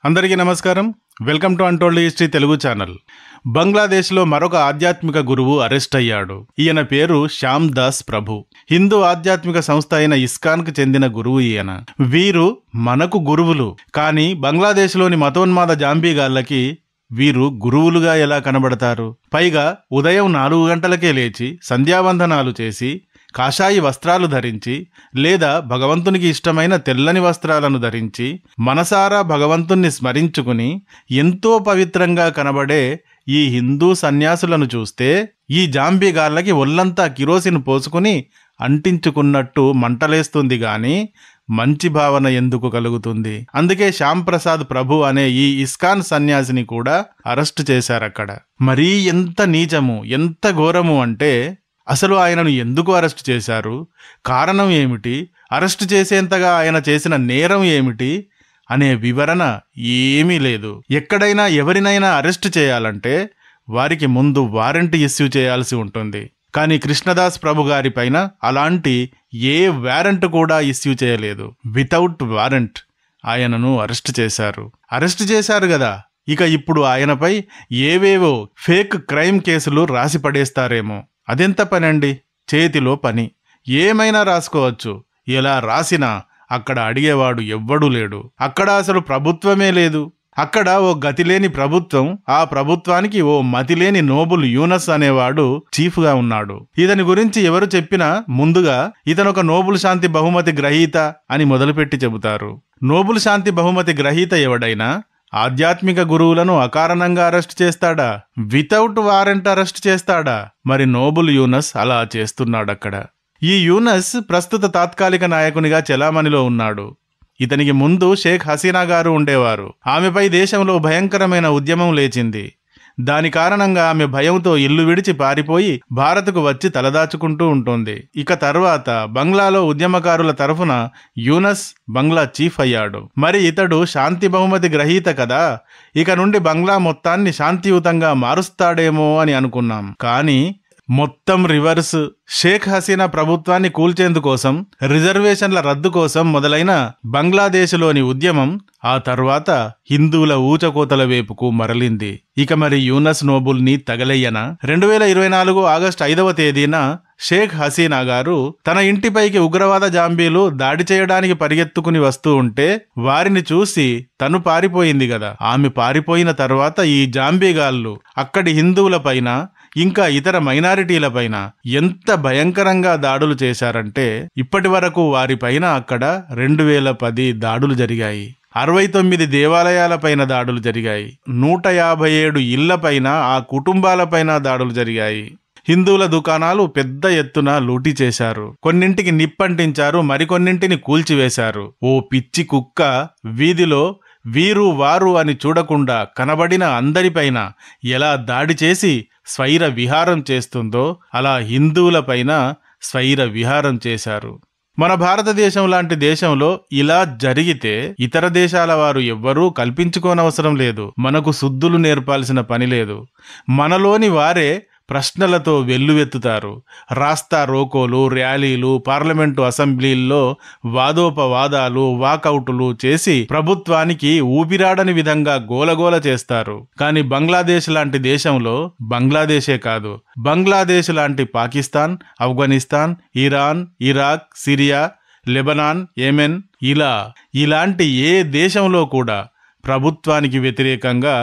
అందరికీ నమస్కారం. Welcome to untold history Telugu channel. బంగ్లాదేశ్లో మరొక ఆధ్యాత్మిక గురువు అరెస్ట్ అయ్యాడు. ఈయన పేరు శ్యామ్ దాస్ ప్రభు. హిందూ ఆధ్యాత్మిక సంస్థ అయిన ఇస్కాన్కు చెందిన గురువు ఈయన. వీరు మనకు గురువులు, కానీ బంగ్లాదేశ్లోని మతోన్మాద జాంబీగాళ్ళకి వీరు గురువులుగా ఎలా కనబడతారు? పైగా ఉదయం 4 గంటలకే లేచి సంధ్యావందనాలు చేసి కాషాయి వస్త్రాలు ధరించి లేదా భగవంతునికి ఇష్టమైన తెల్లని వస్త్రాలను ధరించి మనసారా భగవంతుణ్ణి స్మరించుకుని ఎంతో పవిత్రంగా కనబడే ఈ హిందూ సన్యాసులను చూస్తే ఈ జాంబీగాళ్ళకి ఒళ్ళంతా కిరోసిన్ పోసుకుని అంటించుకున్నట్టు మంటలేస్తుంది గాని మంచి భావన ఎందుకు కలుగుతుంది? అందుకే శ్యామ్ ప్రసాద్ ప్రభు అనే ఈ ఇస్కాన్ సన్యాసిని కూడా అరెస్ట్ చేశారక్కడ. మరీ ఎంత నీచము, ఎంత ఘోరము అంటే అసలు ఆయనను ఎందుకు అరెస్ట్ చేశారు, కారణం ఏమిటి, అరెస్ట్ చేసేంతగా ఆయన చేసిన నేరం ఏమిటి అనే వివరణ ఏమీ లేదు. ఎక్కడైనా ఎవరినైనా అరెస్ట్ చేయాలంటే వారికి ముందు వారెంట్ ఇష్యూ చేయాల్సి ఉంటుంది. కానీ కృష్ణదాస్ ప్రభు గారి పైన అలాంటి ఏ వారెంట్ కూడా ఇష్యూ చేయలేదు. వితౌట్ వారెంట్ ఆయనను అరెస్ట్ చేశారు. అరెస్ట్ చేశారు కదా, ఇక ఇప్పుడు ఆయనపై ఏవేవో ఫేక్ క్రైమ్ కేసులు రాసి పడేస్తారేమో. అదెంత పని అండి? చేతిలో పని, ఏమైనా రాసుకోవచ్చు. ఎలా రాసినా అక్కడ అడిగేవాడు ఎవ్వడూ లేడు. అక్కడ అసలు ప్రభుత్వమే లేదు. అక్కడ ఓ గతిలేని ప్రభుత్వం, ఆ ప్రభుత్వానికి ఓ మతిలేని నోబుల్ యూనస్ అనేవాడు చీఫ్గా ఉన్నాడు. ఇతని గురించి ఎవరు చెప్పినా ముందుగా ఇతనొక నోబుల్ శాంతి బహుమతి గ్రహీత అని మొదలుపెట్టి చెబుతారు. నోబుల్ శాంతి బహుమతి గ్రహీత ఎవడైనా ఆధ్యాత్మిక గురువులను అకారణంగా అరెస్ట్ చేస్తాడా? వితౌట్ వారెంట్ అరెస్ట్ చేస్తాడా? మరి నోబుల్ యూనస్ అలా చేస్తున్నాడక్కడ. ఈ యూనస్ ప్రస్తుత తాత్కాలిక నాయకునిగా చెలామణిలో ఉన్నాడు. ఇతనికి ముందు షేక్ హసీనా గారు ఉండేవారు. ఆమెపై దేశంలో భయంకరమైన ఉద్యమం లేచింది. దాని కారణంగా ఆమె భయంతో ఇల్లు విడిచి పారిపోయి భారత్కు వచ్చి తలదాచుకుంటూ ఉంటుంది. ఇక తర్వాత బంగ్లాలో ఉద్యమకారుల తరఫున యూనస్ బంగ్లా చీఫ్ అయ్యాడు. మరి ఇతడు శాంతి బహుమతి గ్రహీత కదా, ఇక నుండి బంగ్లా మొత్తాన్ని శాంతియుతంగా మారుస్తాడేమో అని అనుకున్నాం. కానీ మొత్తం రివర్స్. షేక్ హసీనా ప్రభుత్వాన్ని కూల్చేందుకోసం, రిజర్వేషన్ల రద్దు కోసం మొదలైన బంగ్లాదేశ్లోని ఉద్యమం ఆ తర్వాత హిందువుల ఊచకోతల వైపుకు మరలింది. ఇక మరి యూనస్ నోబుల్ని తగలయ్యనా? 2024 ఆగస్టు 5వ తేదీన షేక్ హసీనా గారు తన ఇంటిపైకి ఉగ్రవాద జాంబీలు దాడి చేయడానికి పరిగెత్తుకుని వస్తూ ఉంటే వారిని చూసి తను పారిపోయింది కదా. ఆమె పారిపోయిన తర్వాత ఈ జాంబీగాళ్ళు అక్కడి హిందువులపైన ఇంకా ఇతర మైనారిటీలపైన ఎంత భయంకరంగా దాడులు చేశారంటే ఇప్పటి వరకు వారిపైన అక్కడ 2010 దాడులు జరిగాయి. 69 దేవాలయాలపైన దాడులు జరిగాయి. 157 ఇళ్లపైన, ఆ కుటుంబాలపైన దాడులు జరిగాయి. హిందువుల దుకాణాలు పెద్ద ఎత్తున లూటీ చేశారు. కొన్నింటికి నిప్పంటించారు, మరికొన్నింటిని కూల్చివేశారు. ఓ పిచ్చి కుక్క వీధిలో వీరు వారు అని చూడకుండా కనబడిన అందరిపైన ఎలా దాడి చేసి స్వైర విహారం చేస్తుందో అలా హిందువులపైన స్వైర విహారం చేశారు. మన భారతదేశం లాంటి దేశంలో ఇలా జరిగితే ఇతర దేశాల వారు ఎవ్వరూ కల్పించుకోనవసరం లేదు. మనకు సుద్దులు నేర్పాల్సిన పని లేదు. మనలోని వారే ప్రశ్నలతో వెల్లువెత్తుతారు. రాస్తా రోకోలు, ర్యాలీలు, పార్లమెంటు అసెంబ్లీల్లో వాదోపవాదాలు, వాకౌటులు చేసి ప్రభుత్వానికి ఊపిరాడని విధంగా గోలగోల చేస్తారు. కానీ బంగ్లాదేశ్ లాంటి దేశంలో, బంగ్లాదేశే కాదు, బంగ్లాదేశ్ లాంటి Pakistan, Afghanistan, Iran, Iraq, Syria, Lebanon, Yemen ఇలాంటి ఏ దేశంలో కూడా ప్రభుత్వానికి వ్యతిరేకంగా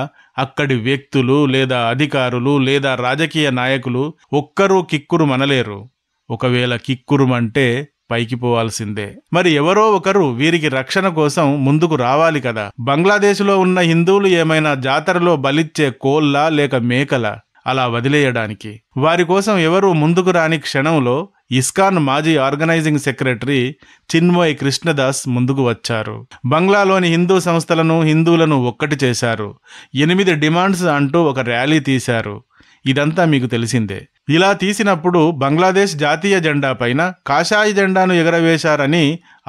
అక్కడి వ్యక్తులు లేదా అధికారులు లేదా రాజకీయ నాయకులు ఒక్కరూ కిక్కురు మనలేరు. ఒకవేళ కిక్కురుమంటే పైకి పోవాల్సిందే. మరి ఎవరో ఒకరు వీరికి రక్షణ కోసం ముందుకు రావాలి కదా. బంగ్లాదేశ్లో ఉన్న హిందువులు ఏమైనా జాతరలో బలిచ్చే కోళ్ళ లేక మేకల అలా వదిలేయడానికి? వారి కోసం ఎవరూ ముందుకు రాని క్షణంలో ఇస్కాన్ మాజీ ఆర్గనైజింగ్ సెక్రటరీ చిన్మోయ్ కృష్ణదాస్ ముందుకు వచ్చారు. బంగ్లాలోని హిందూ సంస్థలను, హిందువులను ఒక్కటి చేశారు. 8 డిమాండ్స్ అంటూ ఒక ర్యాలీ తీశారు. ఇదంతా మీకు తెలిసిందే. ఇలా తీసినప్పుడు బంగ్లాదేశ్ జాతీయ జెండా పైన కాషాయ జెండాను ఎగరవేశారని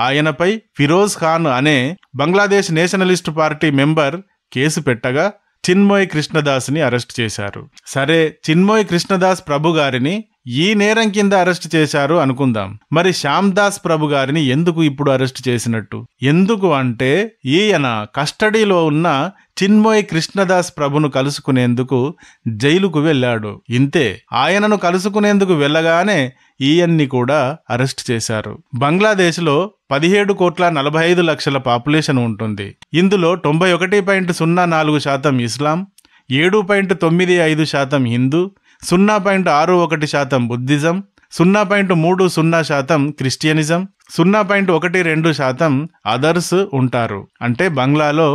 ఆయనపై ఫిరోజ్ ఖాన్ అనే Bangladesh Nationalist Party member case పెట్టగా చిన్మోయ్ కృష్ణదాస్ని అరెస్ట్ చేశారు. సరే, చిన్మోయ్ కృష్ణదాస్ ప్రభు గారిని ఈ నేరం కింద అరెస్ట్ చేశారు అనుకుందాం. మరి శ్యామ్ దాస్ ప్రభు గారిని ఎందుకు ఇప్పుడు అరెస్ట్ చేసినట్టు? ఎందుకు అంటే ఈయన కస్టడీలో ఉన్న చిన్మయ్ కృష్ణదాస్ ప్రభును కలుసుకునేందుకు జైలుకు వెళ్ళాడు. ఇంతే. ఆయనను కలుసుకునేందుకు వెళ్ళగానే ఈయన్ని కూడా అరెస్ట్ చేశారు. బంగ్లాదేశ్లో 17,45,00,000 పాపులేషన్ ఉంటుంది. ఇందులో 91.04% ఇస్లాం, 7.95% హిందూ, 0.61% బుద్ధిజం, 0.30% క్రిస్టియనిజం, 0.12% అదర్స్ ఉంటారు. అంటే బంగ్లాలో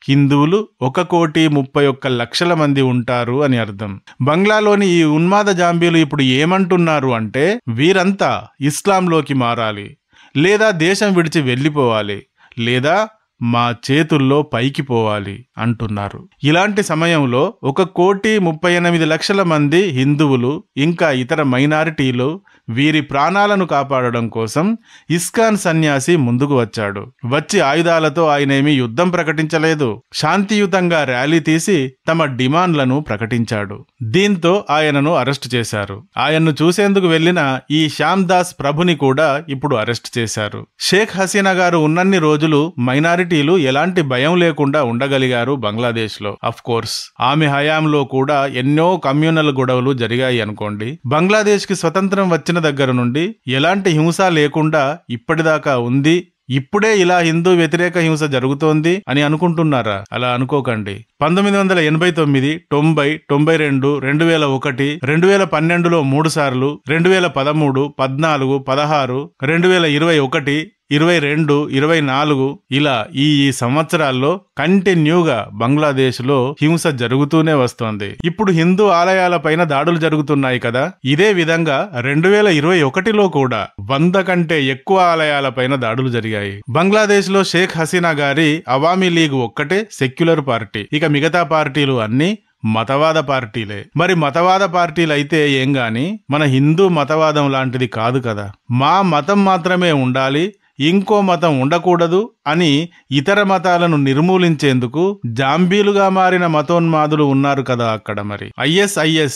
హిందువులు 1,31,00,000 మంది ఉంటారు అని అర్థం. బంగ్లాలోని ఈ ఉన్మాద జాంబీలు ఇప్పుడు ఏమంటున్నారు అంటే వీరంతా ఇస్లాంలోకి మారాలి, లేదా దేశం విడిచి వెళ్ళిపోవాలి, లేదా మా చేతుల్లో పైకి పోవాలి అంటున్నారు. ఇలాంటి సమయంలో 1,38,00,000 మంది హిందువులు ఇంకా ఇతర మైనారిటీలు వీరి ప్రాణాలను కాపాడడం కోసం ఇస్కాన్ సన్యాసి ముందుకు వచ్చాడు. వచ్చి ఆయుధాలతో ఆయనేమీ యుద్ధం ప్రకటించలేదు. శాంతియుతంగా ర్యాలీ తీసి తమ డిమాండ్లను ప్రకటించాడు. దీంతో ఆయనను అరెస్ట్ చేశారు. ఆయన్ను చూసేందుకు వెళ్లిన ఈ శ్యామ్ దాస్ ప్రభుని కూడా ఇప్పుడు అరెస్ట్ చేశారు. షేక్ హసీనా గారు ఉన్నన్ని రోజులు మైనారిటీలు ఎలాంటి భయం లేకుండా ఉండగలిగారు బంగ్లాదేశ్లో. అఫ్ కోర్స్ ఆమె హయాంలో కూడా ఎన్నో కమ్యూనల్ గొడవలు జరిగాయి అనుకోండి. బంగ్లాదేశ్ కి స్వతంత్రం వచ్చిన దగ్గర నుండి ఎలాంటి హింస లేకుండా ఇప్పటిదాకా ఉంది. ఇప్పుడే ఇలా హిందూ వ్యతిరేక హింస జరుగుతోంది అని అనుకుంటున్నారా? అలా అనుకోకండి. 1989, 90, 92, 2001, 2012లో 3 సార్లు, 2013, 14, 16, 2021, 22, 24 ఇలా ఈ సంవత్సరాల్లో కంటిన్యూగా బంగ్లాదేశ్లో హింస జరుగుతూనే వస్తోంది. ఇప్పుడు హిందూ ఆలయాలపైన దాడులు జరుగుతున్నాయి కదా. ఇదే విధంగా 2021లో కూడా 100 కంటే ఎక్కువ ఆలయాలపైన దాడులు జరిగాయి. బంగ్లాదేశ్లో షేక్ హసీనా గారి అవామీ లీగ్ ఒక్కటే సెక్యులర్ పార్టీ. ఇక మిగతా పార్టీలు అన్నీ మతవాద పార్టీలే. మరి మతవాద పార్టీలైతే ఏం గాని మన హిందూ మతవాదం లాంటిది కాదు కదా. మా మతం మాత్రమే ఉండాలి, ఇంకో మతం ఉండకూడదు అని ఇతర మతాలను నిర్మూలించేందుకు జాంబీలుగా మారిన మతోన్మాదులు ఉన్నారు కదా అక్కడ. మరి ISIS,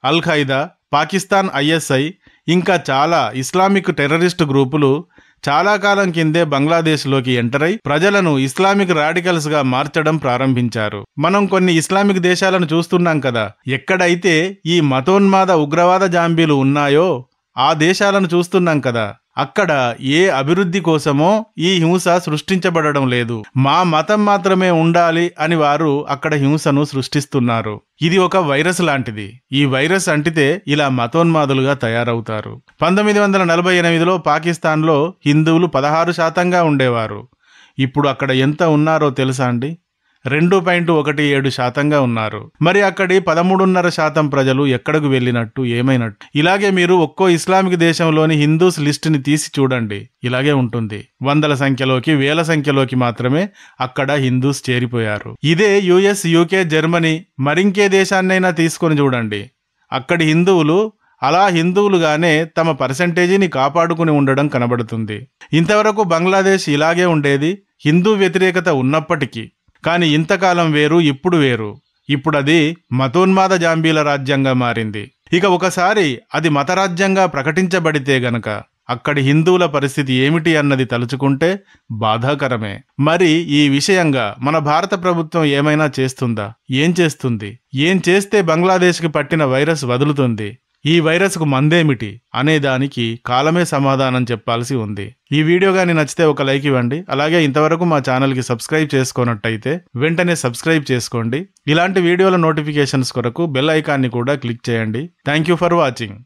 అల్ ఖైదా, పాకిస్తాన్ ISI ఇంకా చాలా ఇస్లామిక్ టెర్రరిస్టు గ్రూపులు చాలా కాలం కిందే బంగ్లాదేశ్లోకి ఎంటర్ అయి ప్రజలను ఇస్లామిక్ రాడికల్స్ గా మార్చడం ప్రారంభించారు. మనం కొన్ని ఇస్లామిక్ దేశాలను చూస్తున్నాం కదా. ఎక్కడైతే ఈ మతోన్మాద ఉగ్రవాద జాంబీలు ఉన్నాయో ఆ దేశాలను చూస్తున్నాం కదా. అక్కడ ఏ అభివృద్ధి కోసమో ఈ హింస సృష్టించబడడం లేదు. మా మతం మాత్రమే ఉండాలి అని వారు అక్కడ హింసను సృష్టిస్తున్నారు. ఇది ఒక వైరస్ లాంటిది. ఈ వైరస్ అంటితే ఇలా మతోన్మాదులుగా తయారవుతారు. 1948లో పాకిస్తాన్లో హిందువులు 16% ఉండేవారు. ఇప్పుడు అక్కడ ఎంత ఉన్నారో తెలుసా అండి? 2.17% ఉన్నారు. మరి అక్కడి 13.5% ప్రజలు ఎక్కడకు వెళ్ళినట్టు, ఏమైనట్టు? ఇలాగే మీరు ఒక్కో ఇస్లామిక్ దేశంలోని హిందూస్ లిస్టుని తీసి చూడండి. ఇలాగే ఉంటుంది. వందల సంఖ్యలోకి, వేల సంఖ్యలోకి మాత్రమే అక్కడ హిందూస్ చేరిపోయారు. ఇదే US, UK, జర్మనీ మరింకే దేశాన్నైనా తీసుకొని చూడండి. అక్కడి హిందువులు అలా హిందువులుగానే తమ పర్సెంటేజీని కాపాడుకుని ఉండడం కనబడుతుంది. ఇంతవరకు బంగ్లాదేశ్ ఇలాగే ఉండేది, హిందూ వ్యతిరేకత ఉన్నప్పటికీ. కానీ ఇంతకాలం వేరు, ఇప్పుడు వేరు. ఇప్పుడది మతోన్మాద జాంబీల రాజ్యంగా మారింది. ఇక ఒకసారి అది మతరాజ్యంగా ప్రకటించబడితే గనక అక్కడి హిందువుల పరిస్థితి ఏమిటి అన్నది తలుచుకుంటే బాధాకరమే. మరి ఈ విషయంగా మన భారత ప్రభుత్వం ఏమైనా చేస్తుందా? ఏం చేస్తుంది? ఏం చేస్తే బంగ్లాదేశ్కి పట్టిన వైరస్ వదులుతుంది? ఈ వైరస్కు మందేమిటి అనే దానికి కాలమే సమాధానం చెప్పాల్సి ఉంది. ఈ వీడియో గాని నచ్చితే ఒక లైక్ ఇవ్వండి. అలాగే ఇంతవరకు మా ఛానల్కి సబ్స్క్రైబ్ చేసుకున్నట్టయితే వెంటనే సబ్స్క్రైబ్ చేసుకోండి. ఇలాంటి వీడియోల నోటిఫికేషన్స్ కొరకు బెల్ ఐకాన్ని కూడా క్లిక్ చేయండి. Thank you for watching.